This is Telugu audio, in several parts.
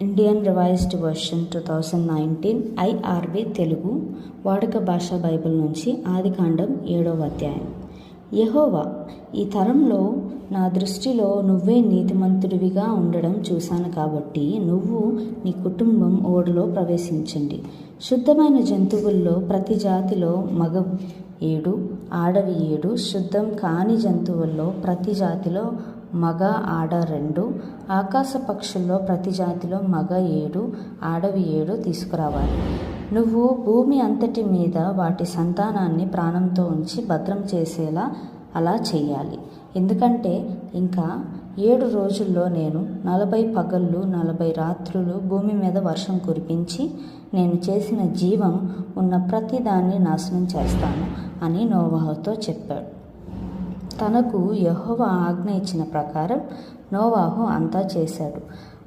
Indian revised version 2019 IRB Telugu వాడుక భాషా బైబిల్ నుంచి ఆదికాండం 7వ అధ్యాయం. యెహోవా, ఈ తరంలో నా దృష్టిలో నువ్వే నీతిమంతుడివిగా ఉండడం చూశాను కాబట్టి నువ్వు నీ కుటుంబం ఓడలో ప్రవేశించండి. శుద్ధమైన జంతువుల్లో ప్రతి జాతిలో మగ 7 ఆడవి 7, శుద్ధం కాని జంతువుల్లో ప్రతి జాతిలో మగ ఆడ 2, ఆకాశ పక్షుల్లో ప్రతి జాతిలో మగ 7 ఆడవి 7 తీసుకురావాలి. నువ్వు భూమి అంతటి మీద వాటి సంతానాన్ని ప్రాణంతో ఉంచి భద్రం చేసేలా అలా చెయ్యాలి. ఎందుకంటే ఇంకా 7 రోజుల్లో నేను 40 పగళ్ళు 40 రాత్రులు భూమి మీద వర్షం కురిపించి నేను చేసిన జీవం ఉన్న ప్రతి దాన్ని నాశనం చేస్తాను అని నోవాహుతో చెప్పాడు. తనకు యెహోవా ఆజ్ఞ ఇచ్చిన ప్రకారం నోవాహు అంతా చేశాడు.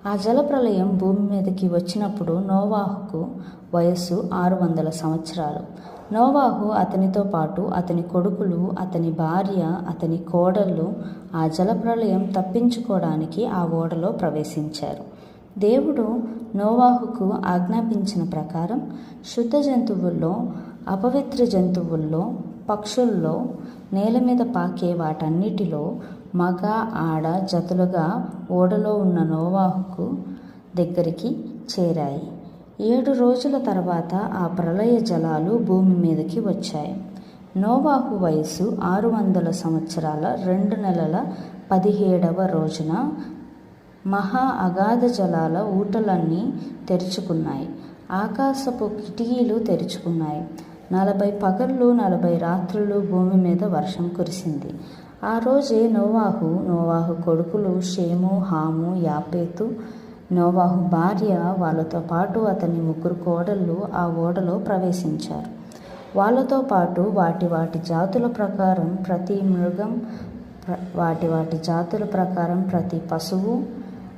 ఆ జలప్రళయం భూమి మీదకి వచ్చినప్పుడు నోవాహుకు వయస్సు 600 సంవత్సరాలు. నోవాహు, అతనితో పాటు అతని కొడుకులు, అతని భార్య, అతని కోడళ్ళు ఆ జలప్రళయం తప్పించుకోవడానికి ఆ ఓడలో ప్రవేశించారు. దేవుడు నోవాహుకు ఆజ్ఞాపించిన ప్రకారం శుద్ధ జంతువుల్లో, అపవిత్ర జంతువుల్లో, పక్షుల్లో, నేల మీద పాకే వాటన్నిటిలో మగ ఆడ జతలుగా ఓడలో ఉన్న నోవాహుకు దగ్గరికి చేరాయి. 7 రోజుల తర్వాత ఆ ప్రళయ జలాలు భూమి మీదకి వచ్చాయి. నోవాహు వయస్సు 600 సంవత్సరాల 2 నెలల 17వ రోజున మహా అగాధ జలాల ఊటలన్నీ తెరుచుకున్నాయి. ఆకాశపు కిటికీలు తెరుచుకున్నాయి. 40 పగళ్ళు 40 రాత్రులు భూమి మీద వర్షం కురిసింది. ఆ రోజే నోవాహు కొడుకులు షేము, హాము, యాపేతు, నోవాహు భార్య, వాళ్ళతో పాటు అతని 3 కోడళ్ళు ఆ ఓడలో ప్రవేశించారు. వాళ్ళతో పాటు వాటి జాతుల ప్రకారం ప్రతి మృగం, వాటి జాతుల ప్రకారం ప్రతి పశువు,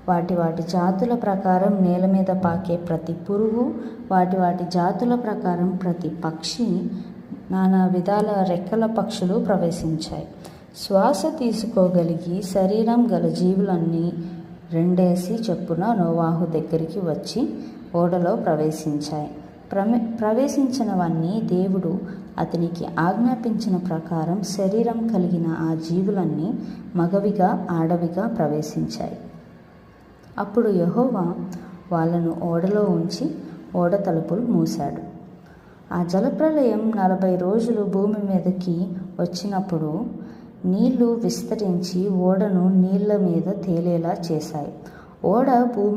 వాటి జాతుల ప్రకారం నేల మీద పాకే ప్రతి పురుగు, వాటి జాతుల ప్రకారం ప్రతి పక్షి, నానా విధాల రెక్కల పక్షులు ప్రవేశించాయి. శ్వాస తీసుకోగలిగి శరీరం గల జీవులన్నీ 2 చొప్పున నోవాహు దగ్గరికి వచ్చి ఓడలో ప్రవేశించాయి. ప్రవేశించినవన్నీ దేవుడు అతనికి ఆజ్ఞాపించిన ప్రకారం శరీరం కలిగిన ఆ జీవులన్నీ మగవిగా ఆడవిగా ప్రవేశించాయి. అప్పుడు యెహోవా వాళ్ళను ఓడలో ఉంచి ఓడ తలుపులు మూశాడు. ఆ జలప్రళయం 40 రోజులు భూమి మీదకి వచ్చినప్పుడు నీళ్లు విస్తరించి ఓడను నీళ్ల మీద తేలేలా చేశాయి. ఓడ భూమి